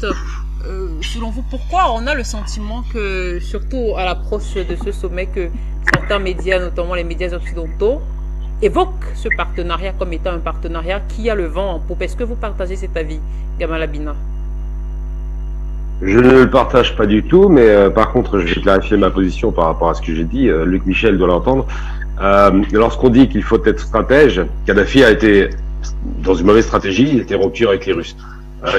juste, selon vous, pourquoi on a le sentiment que, surtout à l'approche de ce sommet, que certains médias, notamment les médias occidentaux, évoquent ce partenariat comme étant un partenariat qui a le vent en poupe? Est-ce que vous partagez cet avis, Gamal Abina? Je ne le partage pas du tout, mais par contre, je vais clarifier ma position par rapport à ce que j'ai dit. Luc Michel doit l'entendre. Lorsqu'on dit qu'il faut être stratège, Kadhafi a été dans une mauvaise stratégie, il était rupture avec les Russes.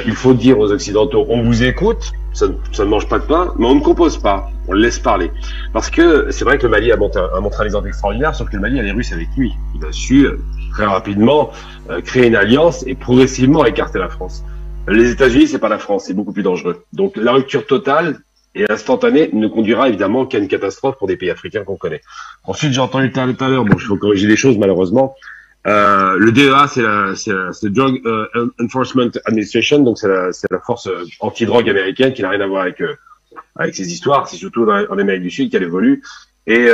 Il faut dire aux Occidentaux, on vous écoute, ça ne mange pas de pain, mais on ne compose pas, on le laisse parler. Parce que c'est vrai que le Mali a montré un exemple extraordinaire, sauf que le Mali a les Russes avec lui. Il a su très rapidement créer une alliance et progressivement écarter la France. Les États-Unis, c'est pas la France, c'est beaucoup plus dangereux. Donc la rupture totale et instantanée ne conduira évidemment qu'à une catastrophe pour des pays africains qu'on connaît. Ensuite, j'ai entendu tout à l'heure, bon, il faut corriger les choses malheureusement. Le DEA, c'est la Drug Enforcement Administration, donc c'est la force anti-drogue américaine qui n'a rien à voir avec ces histoires. C'est surtout en Amérique du Sud qu'elle évolue. Et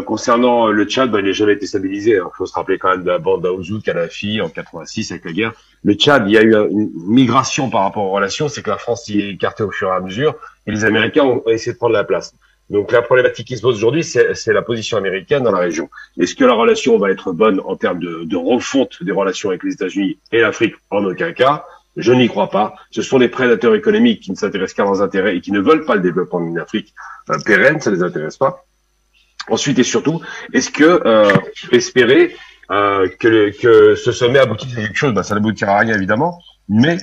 concernant le Tchad, il n'a jamais été stabilisé. Il faut se rappeler quand même de la bande d'Aouzou, Kadhafi en 86 avec la guerre. Le Tchad, il y a eu une migration par rapport aux relations, c'est que la France s'y est écartée au fur et à mesure, et les Américains ont essayé de prendre la place. Donc la problématique qui se pose aujourd'hui, c'est la position américaine dans la région. Est-ce que la relation va être bonne en termes de refonte des relations avec les États-Unis et l'Afrique? En aucun cas. Je n'y crois pas. Ce sont des prédateurs économiques qui ne s'intéressent qu'à leurs intérêts et qui ne veulent pas le développement d'une Afrique pérenne, ça les intéresse pas. Ensuite et surtout, est-ce que on peut espérer que ce sommet aboutisse à quelque chose? Ça n'aboutira à rien évidemment, mais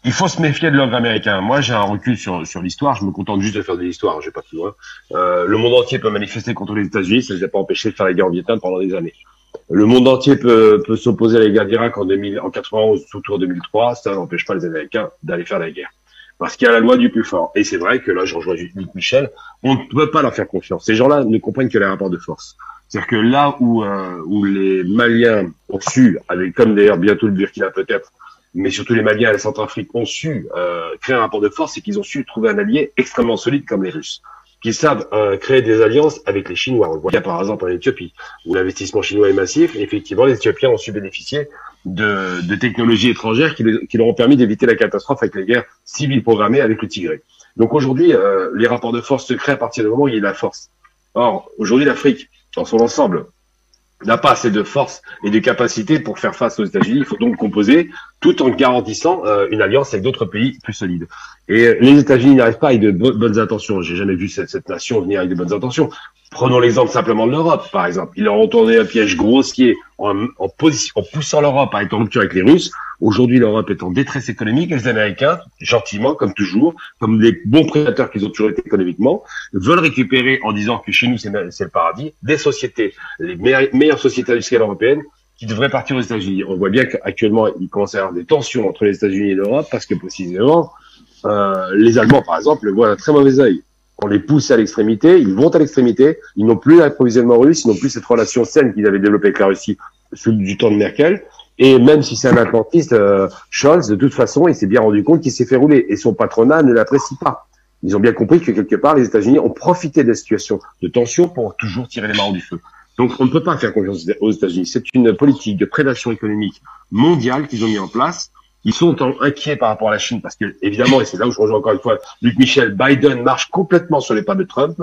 il faut se méfier de l'ordre américain. Moi, j'ai un recul sur l'histoire. Je me contente juste de faire de l'histoire. Je vais pas plus loin. Le monde entier peut manifester contre les États-Unis. Ça ne les a pas empêchés de faire la guerre en Vietnam pendant des années. Le monde entier peut s'opposer à la guerre d'Irak en 91, autour de 2003. Ça n'empêche pas les Américains d'aller faire la guerre. Parce qu'il y a la loi du plus fort. Et c'est vrai que là, je rejoins Luc Michel, on ne peut pas leur faire confiance. Ces gens-là ne comprennent que les rapports de force. C'est-à-dire que là où les Maliens ont su, comme d'ailleurs bientôt le Burkina peut-être, mais surtout les Maliens et la Centrafrique ont su créer un rapport de force, c'est qu'ils ont su trouver un allié extrêmement solide comme les Russes, qui savent créer des alliances avec les Chinois. On le voit par exemple en Éthiopie, où l'investissement chinois est massif, et effectivement les Éthiopiens ont su bénéficier de technologies étrangères qui leur ont permis d'éviter la catastrophe avec les guerres civiles programmées avec le Tigré. Donc aujourd'hui, les rapports de force se créent à partir du moment où il y a de la force. Or, aujourd'hui, l'Afrique, dans son ensemble, n'a pas assez de force et de capacité pour faire face aux États-Unis. Il faut donc composer tout en garantissant une alliance avec d'autres pays plus solides. Et les États-Unis n'arrivent pas avec de bonnes intentions. J'ai jamais vu cette nation venir avec de bonnes intentions. Prenons l'exemple simplement de l'Europe, par exemple. Ils leur ont tourné un piège grossier en poussant l'Europe à être en rupture avec les Russes. Aujourd'hui, l'Europe est en détresse économique et les Américains, gentiment, comme toujours, comme des bons prédateurs qu'ils ont toujours été économiquement, veulent récupérer, en disant que chez nous, c'est le paradis, des sociétés, les meilleures sociétés industrielles européennes, qui devraient partir aux États-Unis. On voit bien qu'actuellement, il commence à y avoir des tensions entre les États-Unis et l'Europe, parce que précisément, les Allemands, par exemple, le voient d'un très mauvais œil. On les pousse à l'extrémité, ils vont à l'extrémité, ils n'ont plus l'approvisionnement russe, ils n'ont plus cette relation saine qu'ils avaient développée avec la Russie sous du temps de Merkel. Et même si c'est un atlantiste, Scholz, de toute façon, il s'est bien rendu compte qu'il s'est fait rouler. Et son patronat ne l'apprécie pas. Ils ont bien compris que quelque part, les États-Unis ont profité de la situation de tension pour toujours tirer les marrons du feu. Donc, on ne peut pas faire confiance aux États-Unis. C'est une politique de prédation économique mondiale qu'ils ont mis en place. Ils sont inquiets par rapport à la Chine parce que, évidemment, et c'est là où je rejoins encore une fois Luc Michel, Biden marche complètement sur les pas de Trump.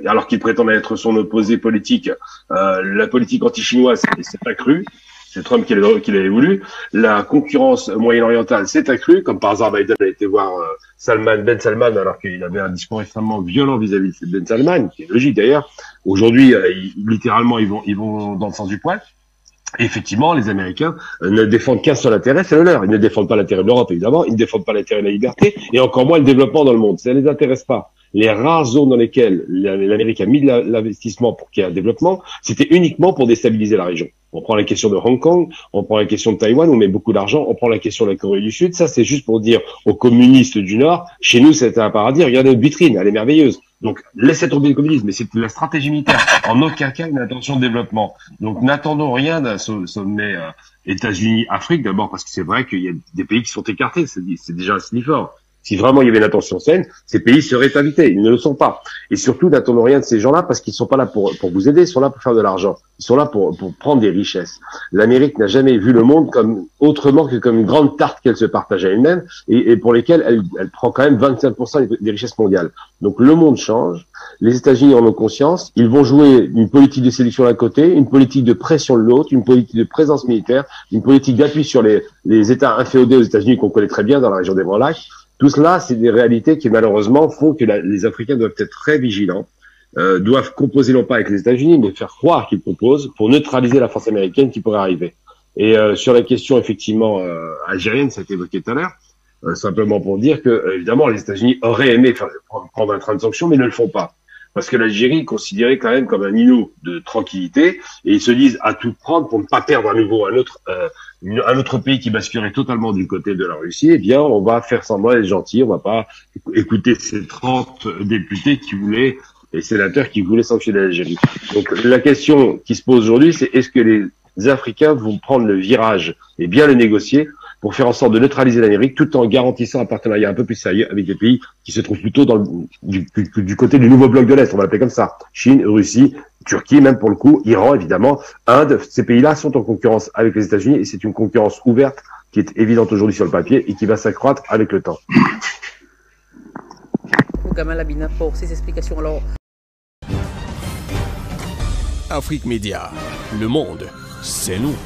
Alors qu'il prétend être son opposé politique, la politique anti-chinoise s'est accrue. C'est Trump qui l'avait voulu. La concurrence moyen-orientale s'est accrue. Comme par hasard, Biden a été voir Ben Salman, alors qu'il avait un discours extrêmement violent vis-à-vis de Ben Salman, qui est logique d'ailleurs. Aujourd'hui, littéralement, ils vont dans le sens du poil. Et effectivement, les Américains ne défendent qu'un seul intérêt, c'est le leur. Ils ne défendent pas l'intérêt de l'Europe, évidemment. Ils ne défendent pas l'intérêt de la liberté, et encore moins le développement dans le monde. Ça ne les intéresse pas. Les rares zones dans lesquelles l'Amérique a mis de l'investissement pour qu'il y ait un développement, c'était uniquement pour déstabiliser la région. On prend la question de Hong Kong, on prend la question de Taïwan, on met beaucoup d'argent, on prend la question de la Corée du Sud. Ça, c'est juste pour dire aux communistes du Nord, chez nous, c'est un paradis. Regardez notre vitrine, elle est merveilleuse. Donc, laissez tomber le communisme, mais c'est la stratégie militaire. En aucun cas une intention de développement. Donc, n'attendons rien d'un sommet États-Unis-Afrique, d'abord parce que c'est vrai qu'il y a des pays qui sont écartés, c'est déjà un signe fort. Si vraiment il y avait une intention saine, ces pays seraient invités. Ils ne le sont pas. Et surtout, n'attendons rien de ces gens-là parce qu'ils ne sont pas là pour vous aider, ils sont là pour faire de l'argent. Ils sont là pour prendre des richesses. L'Amérique n'a jamais vu le monde comme autrement que comme une grande tarte qu'elle se partage à elle-même et pour lesquelles elle prend quand même 25% des richesses mondiales. Donc le monde change. Les États-Unis en ont conscience. Ils vont jouer une politique de sélection d'un côté, une politique de pression de l'autre, une politique de présence militaire, une politique d'appui sur les États inféodés aux États-Unis qu'on connaît très bien dans la région des Grands Lacs. Tout cela, c'est des réalités qui malheureusement font que les Africains doivent être très vigilants, doivent composer non pas avec les États-Unis, mais faire croire qu'ils composent pour neutraliser la force américaine qui pourrait arriver. Et sur la question effectivement algérienne, ça a été évoqué tout à l'heure, simplement pour dire que évidemment les États-Unis auraient aimé prendre un train de sanctions, mais ne le font pas. Parce que l'Algérie est considérée quand même comme un îlot de tranquillité, et ils se disent à tout prendre pour ne pas perdre à nouveau un autre pays qui basculerait totalement du côté de la Russie. Eh bien, on va faire semblant d'être gentil, on va pas écouter ces 30 députés et sénateurs qui voulaient sanctionner l'Algérie. Donc la question qui se pose aujourd'hui, c'est est-ce que les Africains vont prendre le virage et bien le négocier pour faire en sorte de neutraliser l'Amérique tout en garantissant un partenariat un peu plus sérieux avec des pays qui se trouvent plutôt du côté du nouveau bloc de l'Est, on va l'appeler comme ça. Chine, Russie, Turquie, même pour le coup, Iran évidemment, Inde, ces pays-là sont en concurrence avec les États-Unis et c'est une concurrence ouverte qui est évidente aujourd'hui sur le papier et qui va s'accroître avec le temps. Gamal Abina pour ces explications. Alors, Afrique Média, le monde, c'est nous.